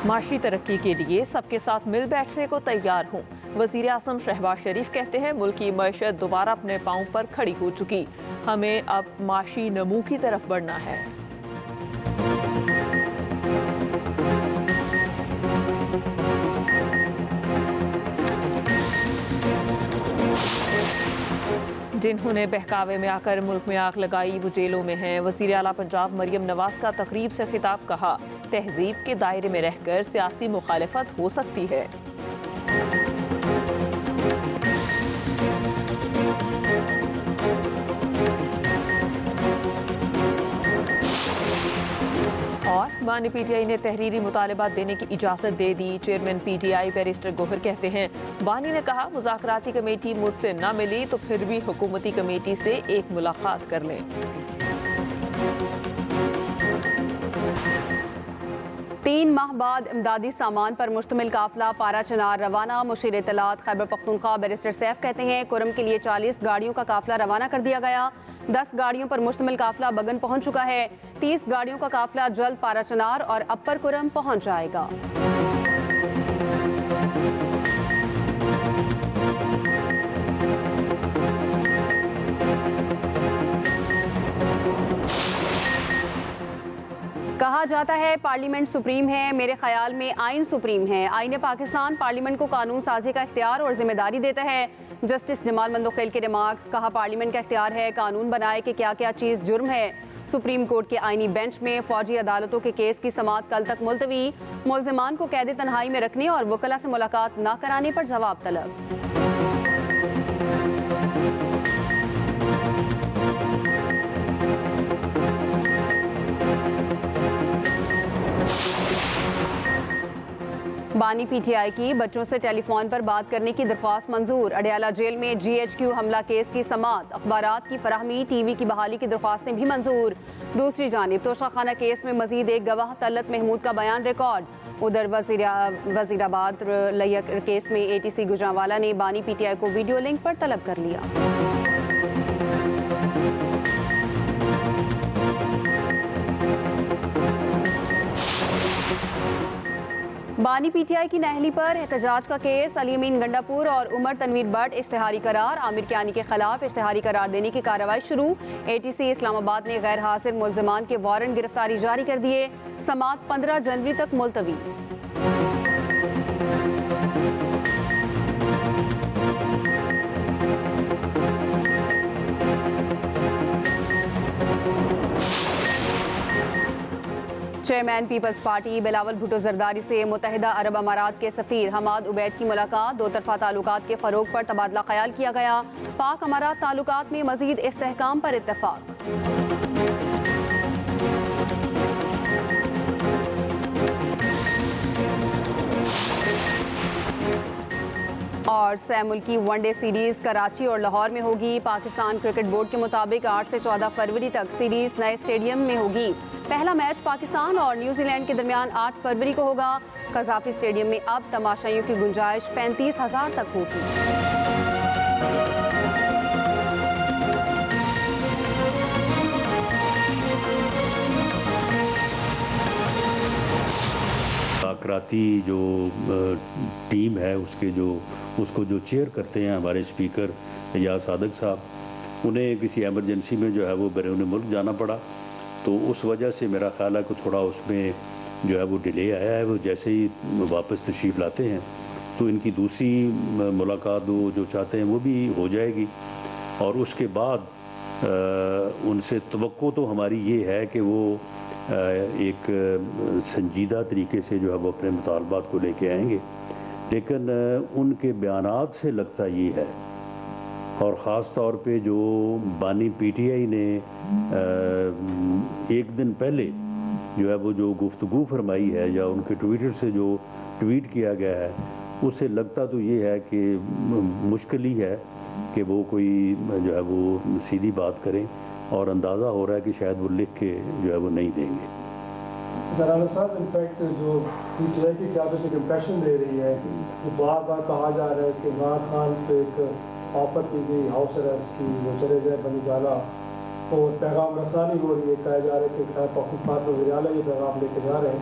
معاشی ترقی کے لیے سب کے ساتھ مل بیٹھنے کو تیار ہوں۔ وزیر اعظم شہباز شریف کہتے ہیں ملک کی معیشت دوبارہ اپنے پاؤں پر کھڑی ہو چکی، ہمیں اب معاشی نمو کی طرف بڑھنا ہے۔ جنہوں نے بہکاوے میں آ کر ملک میں آگ لگائی وہ جیلوں میں ہیں۔ وزیر اعلیٰ پنجاب مریم نواز کا تقریب سے خطاب، کہا تہذیب کے دائرے میں رہ کر سیاسی مخالفت ہو سکتی ہے۔ اور بانی پی ٹی آئی نے تحریری مطالبات دینے کی اجازت دے دی۔ Chairman P T I barrister Gohar کہتے ہیں بانی نے کہا مذاکراتی کمیٹی مجھ سے نہ ملی تو پھر بھی حکومتی کمیٹی سے ایک ملاقات کر لیں۔ 3 ماہ بعد امدادی سامان پر مشتمل قافلہ پارا چنار روانہ۔ مشیر اطلاعات خیبر پختونخوا بیرسٹر سیف کہتے ہیں کرم کے لیے 40 گاڑیوں کا قافلہ روانہ کر دیا گیا۔ 10 گاڑیوں پر مشتمل قافلہ بگن پہنچ چکا ہے۔ 30 گاڑیوں کا قافلہ جلد پارا چنار اور اپر کرم پہنچ جائے گا۔ کہا جاتا ہے پارلیمنٹ سپریم ہے، میرے خیال میں آئین سپریم ہے۔ آئین پاکستان پارلیمنٹ کو قانون سازی کا اختیار اور ذمہ داری دیتا ہے۔ جسٹس جمال مندوخیل کے ریمارکس، کہا پارلیمنٹ کا اختیار ہے قانون بنائے کہ کیا کیا چیز جرم ہے۔ سپریم کورٹ کے آئینی بینچ میں فوجی عدالتوں کے کیس کی سماعت کل تک ملتوی۔ ملزمان کو قید تنہائی میں رکھنے اور وکلاء سے ملاقات نہ کرانے پر جواب طلب۔ بانی پی ٹی آئی کی بچوں سے ٹیلی فون پر بات کرنے کی درخواست منظور۔ اڈیالہ جیل میں جی ایچ کیو حملہ کیس کی سماعت، اخبارات کی فراہمی، ٹی وی کی بحالی کی درخواستیں بھی منظور۔ دوسری جانب توشہ خانہ کیس میں مزید ایک گواہ طلعت محمود کا بیان ریکارڈ۔ ادھر وزیر آباد لیک کیس میں اے ٹی سی گجرانوالہ نے بانی پی ٹی آئی کو ویڈیو لنک پر طلب کر لیا۔ بانی پی ٹی آئی کی نااہلی پر احتجاج کا کیس، علی امین گنڈاپور اور عمر تنویر بٹ اشتہاری قرار۔ عامر کیانی کے خلاف اشتہاری قرار دینے کی کارروائی شروع۔ اے ٹی سی اسلام آباد نے غیر حاضر ملزمان کے وارنٹ گرفتاری جاری کر دیے۔ سماعت 15 جنوری تک ملتوی۔ چیئرمین پیپلز پارٹی بلاول بھٹو زرداری سے متحدہ عرب امارات کے سفیر حماد عبید کی ملاقات، دو طرفہ تعلقات کے فروغ پر تبادلہ خیال کیا گیا۔ پاک امارات تعلقات میں مزید استحکام پر اتفاق۔ اور سہ ملکی ون ڈے سیریز کراچی اور لاہور میں ہوگی۔ پاکستان کرکٹ بورڈ کے مطابق 8 سے 14 فروری تک سیریز نئے اسٹیڈیم میں ہوگی۔ پہلا میچ پاکستان اور نیوزی لینڈ کے درمیان 8 فروری کو ہوگا۔ قذافی اسٹیڈیم میں اب تماشائیوں کی گنجائش 35,000 تک ہوگی۔ مذاکراتی جو ٹیم ہے اس کو جو چیئر کرتے ہیں ہمارے اسپیکر ایاز صادق صاحب، انہیں کسی ایمرجنسی میں جو ہے وہ بیرون ملک جانا پڑا، تو اس وجہ سے میرا خیال ہے کہ تھوڑا اس میں جو ہے وہ ڈیلے آیا ہے۔ وہ جیسے ہی واپس تشریف لاتے ہیں تو ان کی دوسری ملاقات وہ جو چاہتے ہیں وہ بھی ہو جائے گی، اور اس کے بعد ان سے توقع تو ہماری یہ ہے کہ وہ ایک سنجیدہ طریقے سے جو ہے وہ اپنے مطالبات کو لے کے آئیں گے، لیکن ان کے بیانات سے لگتا یہ ہے، اور خاص طور پہ جو بانی پی ٹی آئی نے ایک دن پہلے جو ہے وہ جو گفتگو فرمائی ہے یا ان کے ٹویٹر سے جو ٹویٹ کیا گیا ہے، اس سے لگتا تو یہ ہے کہ مشکل ہی ہے کہ وہ کوئی جو ہے وہ سیدھی بات کریں، اور اندازہ ہو رہا ہے کہ شاید وہ لکھ کے جو ہے وہ نہیں دیں گے۔ رانا صاحب انفیکٹ جو پی ٹی آئی کی قیادت ایک امپریشن دے رہی ہے کہ بار بار کہا جا رہا ہے کہ عمران خان پہ ایک آفر کی گئی ہاؤس اریسٹ کی، وہ چلے گئے بنی گالا، اور پیغام رسانی ہو رہی ہے، کہا جا رہا ہے کہ خیر پختونخوا وزیر اعلیٰ یہ پیغام لے کے جا رہے ہیں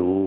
2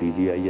DGI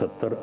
70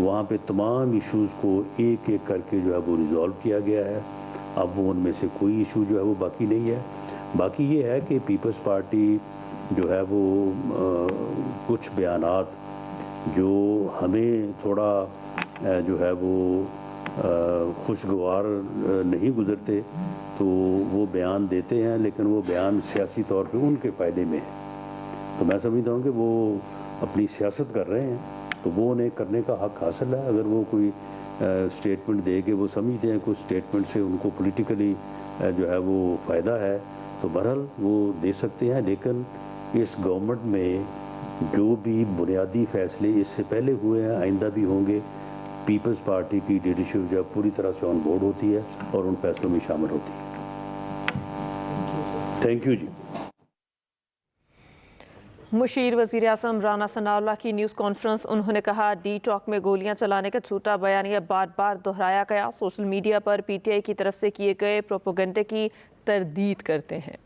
وہاں پہ تمام ایشوز کو ایک ایک کر کے جو ہے وہ ریزالو کیا گیا ہے. اب وہ ان میں سے کوئی ایشو جو ہے وہ باقی نہیں ہے. باقی یہ ہے کہ پیپلز پارٹی جو ہے وہ کچھ بیانات جو ہمیں تھوڑا جو ہے وہ خوشگوار نہیں گزرتے تو وہ بیان دیتے ہیں، لیکن وہ بیان سیاسی طور پہ ان کے فائدے میں ہے. تو میں سمجھتا ہوں کہ وہ اپنی سیاست کر رہے ہیں تو وہ انہیں کرنے کا حق حاصل ہے. اگر وہ کوئی اسٹیٹمنٹ دے کے وہ سمجھتے ہیں کہ اس اسٹیٹمنٹ سے ان کو پولیٹیکلی جو ہے وہ فائدہ ہے تو بہرحال وہ دے سکتے ہیں. لیکن اس گورنمنٹ میں جو بھی بنیادی فیصلے اس سے پہلے ہوئے ہیں آئندہ بھی ہوں گے، پیپلز پارٹی کی لیڈرشپ جو پوری طرح سے آن بورڈ ہوتی ہے اور ان فیصلوں میں شامل ہوتی ہے. تھینک یو جی. مشیر وزیر اعظم رانا ثناءاللہ کی نیوز کانفرنس. انہوں نے کہا ڈی ٹاک میں گولیاں چلانے کا جھوٹا بیانیہ بار بار دہرایا گیا. سوشل میڈیا پر پی ٹی آئی کی طرف سے کیے گئے پروپیگنڈے کی تردید کرتے ہیں.